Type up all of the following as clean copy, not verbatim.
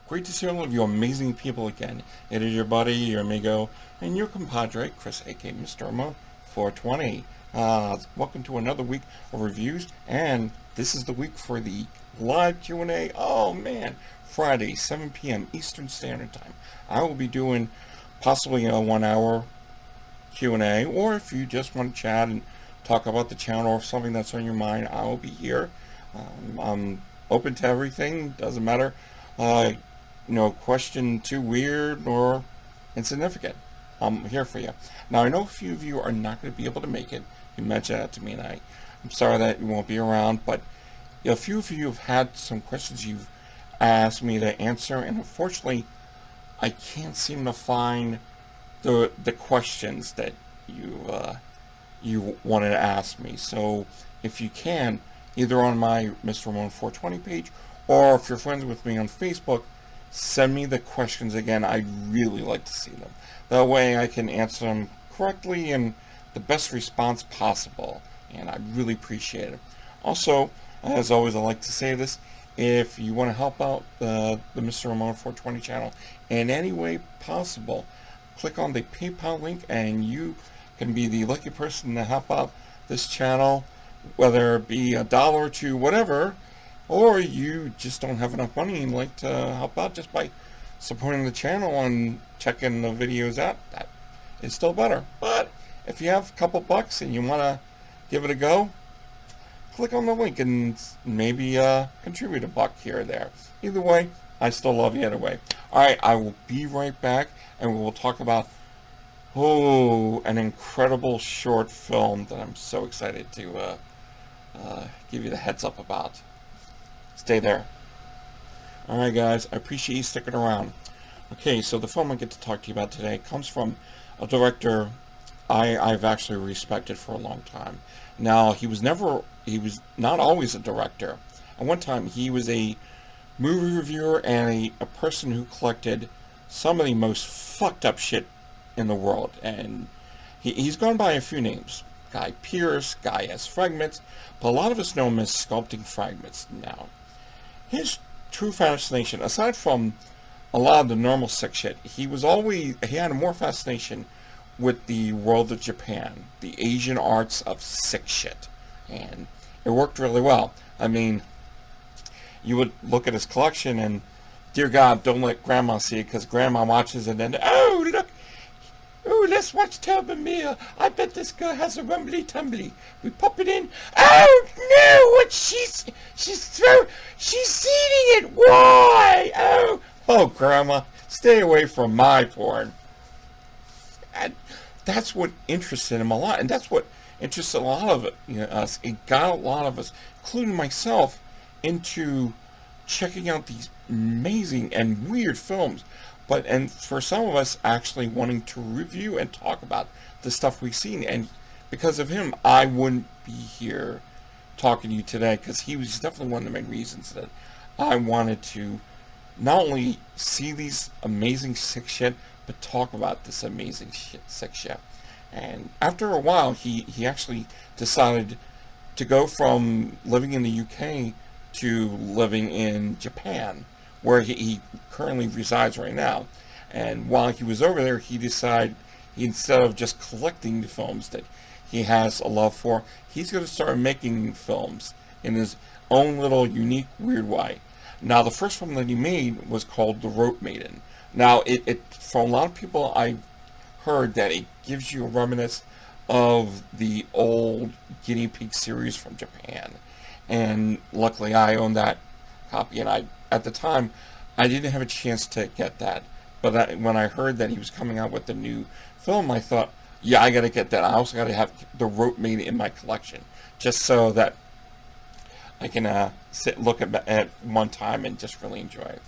Great to see all of you amazing people again. It is your buddy, your amigo, and your compadre, Chris, aka Mr. Mo, 420. Welcome to another week of reviews, and this is the week for the live Q&A. Oh man, Friday, 7 p.m. Eastern Standard Time. I will be doing possibly a 1 hour Q&A, or if you just want to chat and talk about the channel or something that's on your mind, I will be here. I'm open to everything, doesn't matter. Question too weird or insignificant. I'm here for you. Now, I know a few of you are not going to be able to make it. You mentioned that to me, and I'm sorry that you won't be around, but a few of you have had some questions you've asked me to answer, and unfortunately, I can't seem to find the questions that you wanted to ask me. So, if you can, either on my Mr. Ramon 420 page, or if you're friends with me on Facebook, send me the questions again. I'd really like to see them. That way I can answer them correctly and the best response possible. And I really appreciate it. Also, as always, I like to say this. If you want to help out the Mr. Ramon 420 channel in any way possible, click on the PayPal link and you can be the lucky person to help out this channel, whether it be $1 or $2, whatever. Or you just don't have enough money and like to help out just by supporting the channel and checking the videos out. That is still better. But if you have a couple bucks and you want to give it a go, click on the link and maybe contribute a buck here or there. Either way, I still love you anyway. Alright, I will be right back and we will talk about an incredible short film that I'm so excited to give you the heads up about. Stay there. Alright guys, I appreciate you sticking around. Okay, so the film I get to talk to you about today comes from a director I've actually respected for a long time. Now, he was not always a director. At one time, he was a movie reviewer and a person who collected some of the most fucked up shit in the world. And he's gone by a few names. Guy Pearce, Guy S. Fragments, but a lot of us know him as Sculpting Fragments now. His true fascination, aside from a lot of the normal sick shit, he had more fascination with the world of Japan, the Asian arts of sick shit, and it worked really well. I mean, you would look at his collection and, dear God, don't let Grandma see it, because Grandma watches it and, oh, look, oh, let's watch Meal. I bet this girl has a rumbly tumbly. We pop it in. Oh no! What she's eating it. Why? Oh, Grandma, stay away from my porn. And that's what interested him a lot, and that's what interested a lot of us. It got a lot of us, including myself, into checking out these amazing and weird films. And for some of us actually wanting to review and talk about the stuff we've seen. And because of him, I wouldn't be here talking to you today, because he was definitely one of the main reasons that I wanted to not only see these amazing sick shit, but talk about this amazing sick shit. And after a while, he actually decided to go from living in the UK to living in Japan, where he currently resides right now. And while he was over there, he decided, instead of just collecting the films that he has a love for, he's going to start making films in his own little unique, weird way. Now, the first film that he made was called The Rope Maiden. Now, for a lot of people, I've heard that it gives you a reminiscence of the old Guinea Pig series from Japan. And luckily, I own that copy, and at the time, I didn't have a chance to get that. But when I heard that he was coming out with the new film, I thought, yeah, I got to get that. I also got to have The Rope Maiden in my collection, just so that I can look at one time and just really enjoy it.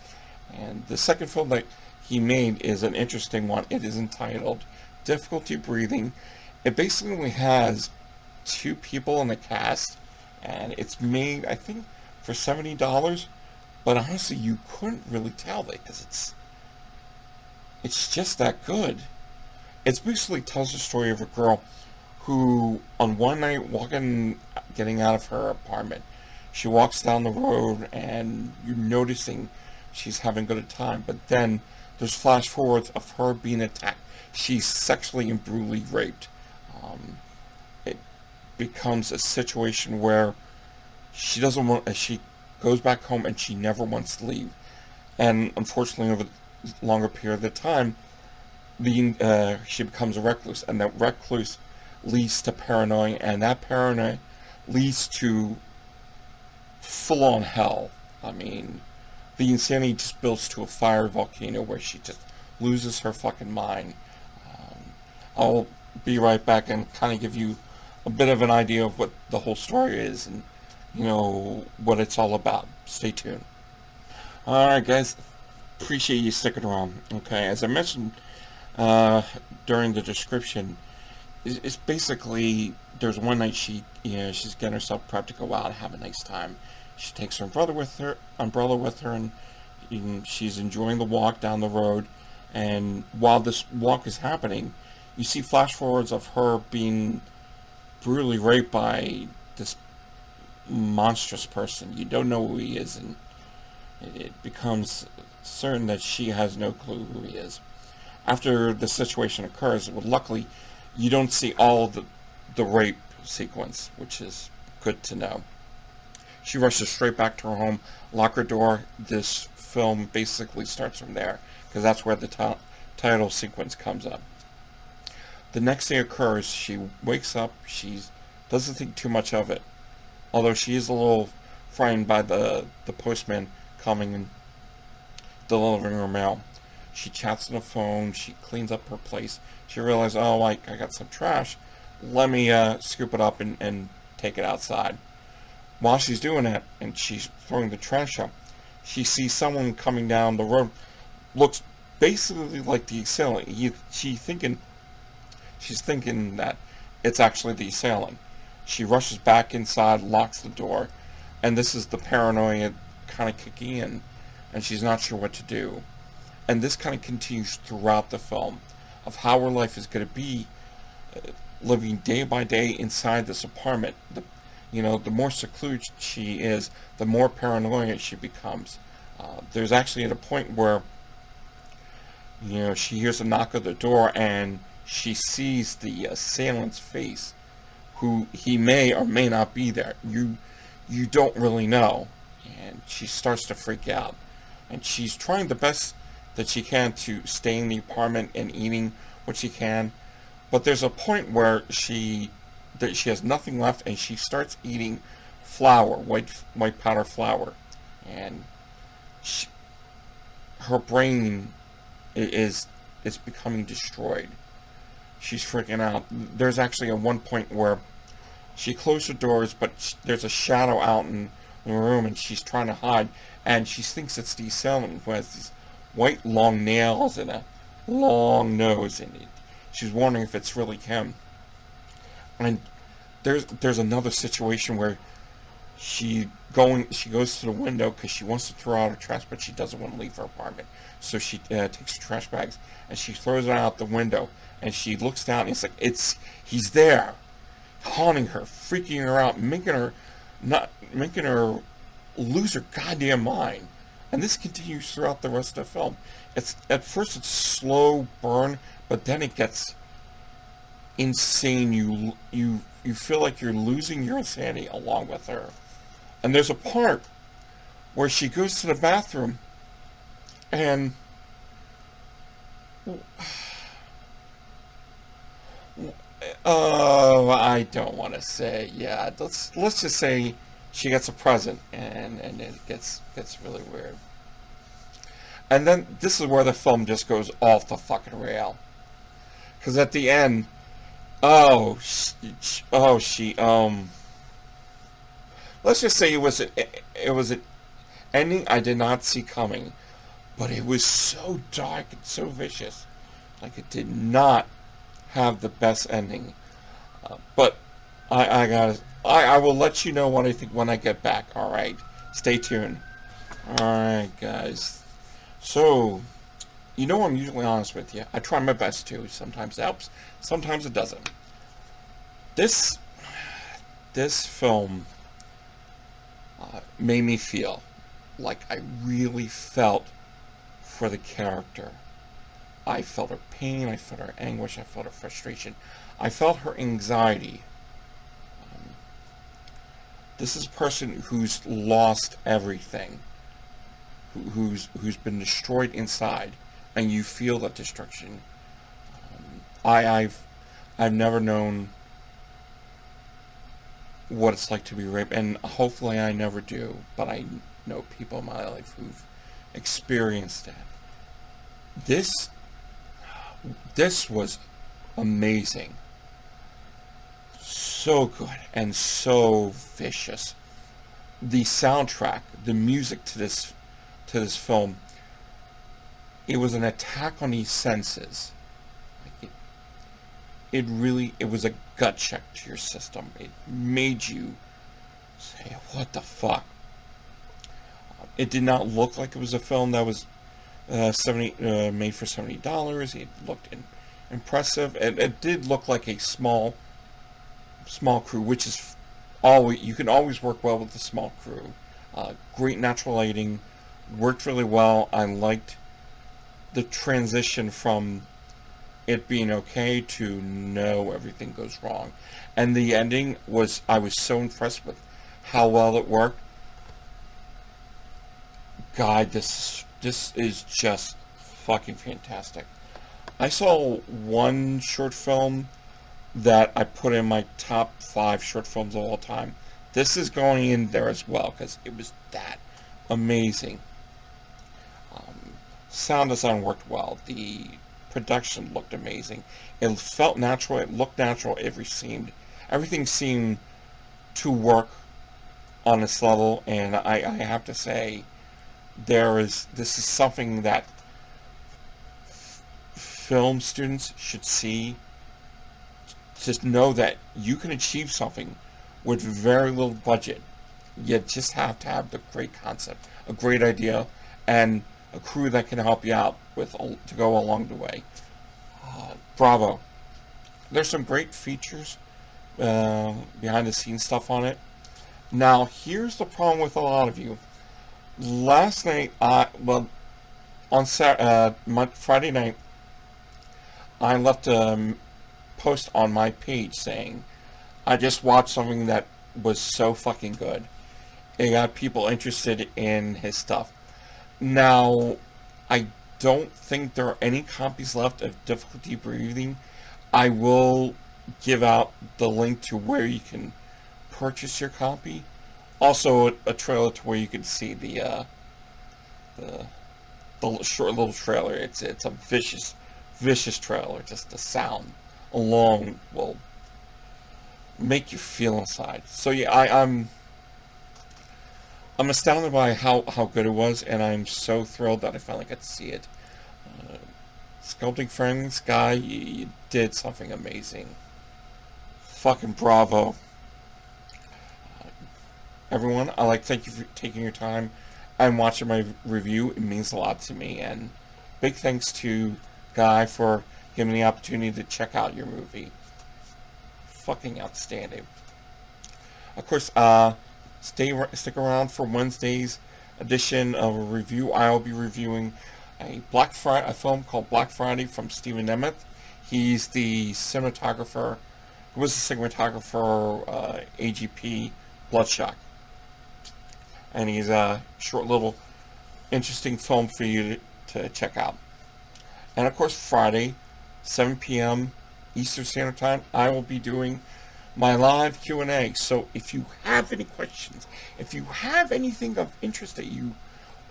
And the second film that he made is an interesting one. It is entitled Difficulty Breathing. It basically has two people in the cast, and it's made, I think, for $70. But honestly, you couldn't really tell that, because it's just that good. It basically tells the story of a girl who, on one night, getting out of her apartment, she walks down the road, and you're noticing she's having a good time. But then there's flash forwards of her being attacked. She's sexually and brutally raped. It becomes a situation where she doesn't want. She goes back home and she never wants to leave. And unfortunately, over a longer period of time, she becomes a recluse, and that recluse leads to paranoia, and that paranoia leads to full-on hell. I mean, the insanity just builds to a fire volcano where she just loses her fucking mind. I'll be right back and kind of give you a bit of an idea of what the whole story is and, what it's all about. Stay tuned. Alright, guys. Appreciate you sticking around. Okay, as I mentioned during the description, it's basically, there's one night she's getting herself prepped to go out and have a nice time. She takes her umbrella with her, and she's enjoying the walk down the road. And while this walk is happening, you see flash forwards of her being brutally raped by this monstrous person. You don't know who he is, and it becomes certain that she has no clue who he is. After the situation occurs, well, luckily, you don't see all the rape sequence, which is good to know. She rushes straight back to her home, lock her door. This film basically starts from there, because that's where the title sequence comes up. The next day occurs, she wakes up, she doesn't think too much of it, although she is a little frightened by the postman coming and delivering her mail. She chats on the phone, she cleans up her place, she realizes, oh, I got some trash, let me scoop it up and take it outside. While she's doing that, and she's throwing the trash up, she sees someone coming down the road, looks basically like the assailant. She's thinking that it's actually the assailant. She rushes back inside, locks the door, and this is the paranoia kind of kicking in, and she's not sure what to do. And this kind of continues throughout the film, of how her life is going to be, living day by day inside this apartment. The more secluded she is, the more paranoid she becomes. There's actually at a point where, she hears a knock at the door and she sees the assailant's face, who he may or may not be there. You don't really know. And she starts to freak out. And she's trying the best that she can to stay in the apartment and eating what she can. But there's a point where she has nothing left, and she starts eating flour, white powder flour, and her brain is becoming destroyed. She's freaking out. There's actually at one point where she closed the doors, but there's a shadow out in the room, and she's trying to hide, and she thinks it's the assailant who has these white long nails and a long nose, and she's wondering if it's really him. And there's another situation where she goes to the window because she wants to throw out her trash, but she doesn't want to leave her apartment. So she takes her trash bags and she throws it out the window, and she looks down and it's like he's there, haunting her, freaking her out, making her lose her goddamn mind. And this continues throughout the rest of the film. At first it's slow burn, but then it gets insane. You feel like you're losing your insanity along with her. And there's a part where she goes to the bathroom and I don't want to say. Yeah, let's just say she gets a present, and it gets really weird. And then this is where the film just goes off the fucking rail, because at the end, let's just say it was an ending I did not see coming, but it was so dark and so vicious. Like, it did not have the best ending. But I will let you know what I think when I get back. All right, stay tuned. All right, guys. So, I'm usually honest with you. I try my best to. Sometimes it helps, sometimes it doesn't. This film made me feel like I really felt for the character. I felt her pain, I felt her anguish, I felt her frustration, I felt her anxiety. This is a person who's lost everything, who's been destroyed inside, and you feel that destruction. I've never known what it's like to be raped, and hopefully I never do, but I know people in my life who've experienced that. This was amazing. So good and so vicious. The soundtrack, the music to this film, it was an attack on these senses. It was a gut check to your system. It made you say, what the fuck? It did not look like it was a film that was made for $70. It looked impressive. It did look like a small crew, which is always, you can always work well with a small crew. Great natural lighting, worked really well. I liked the transition from it being okay to no, everything goes wrong. And the ending was, I was so impressed with how well it worked. God, this is just fucking fantastic. I saw one short film that I put in my top 5 short films of all time. This is going in there as well because it was that amazing. Sound design worked well. The production looked amazing. It felt natural. It looked natural. Everything seemed to work on its level. And I have to say, this is something that film students should see. Just know that you can achieve something with very little budget. You just have to have the great concept, a great idea, and a crew that can help you out to go along the way. Bravo. There's some great features, behind the scenes stuff on it. Now, here's the problem with a lot of you. Last night, on Friday night, I left a post on my page saying, I just watched something that was so fucking good. It got people interested in his stuff. Now, I don't think there are any copies left of Difficulty Breathing. I will give out the link to where you can purchase your copy. Also, a trailer to where you can see the short little trailer. It's a vicious trailer. Just the sound alone will make you feel inside. So yeah, I'm astounded by how good it was, and I'm so thrilled that I finally got to see it. Sculpting Fragments, guy, you did something amazing. Fucking bravo. Everyone, I'd like to thank you for taking your time and watching my review. It means a lot to me, and big thanks to Guy for giving me the opportunity to check out your movie. Fucking outstanding. Of course, stick around for Wednesday's edition of a review. I'll be reviewing a film called Black Friday from Stephen Nemeth. He's the cinematographer. He was the cinematographer AGP Bloodshot. And he's a short little interesting film for you to check out. And of course, Friday, 7 p.m. Eastern Standard Time, I will be doing my live Q&A. So if you have any questions, if you have anything of interest that you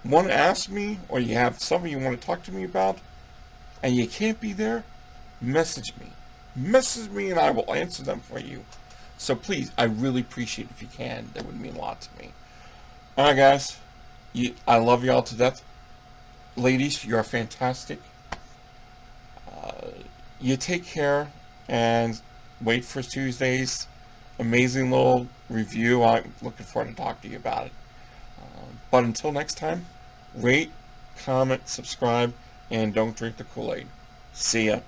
want to ask me, or you have something you want to talk to me about, and you can't be there, message me. Message me and I will answer them for you. So please, I really appreciate it if you can. That would mean a lot to me. Alright guys, I love y'all to death. Ladies, you're fantastic. You take care, and wait for Tuesday's amazing little review. I'm looking forward to talking to you about it. But until next time, rate, comment, subscribe, and don't drink the Kool-Aid. See ya.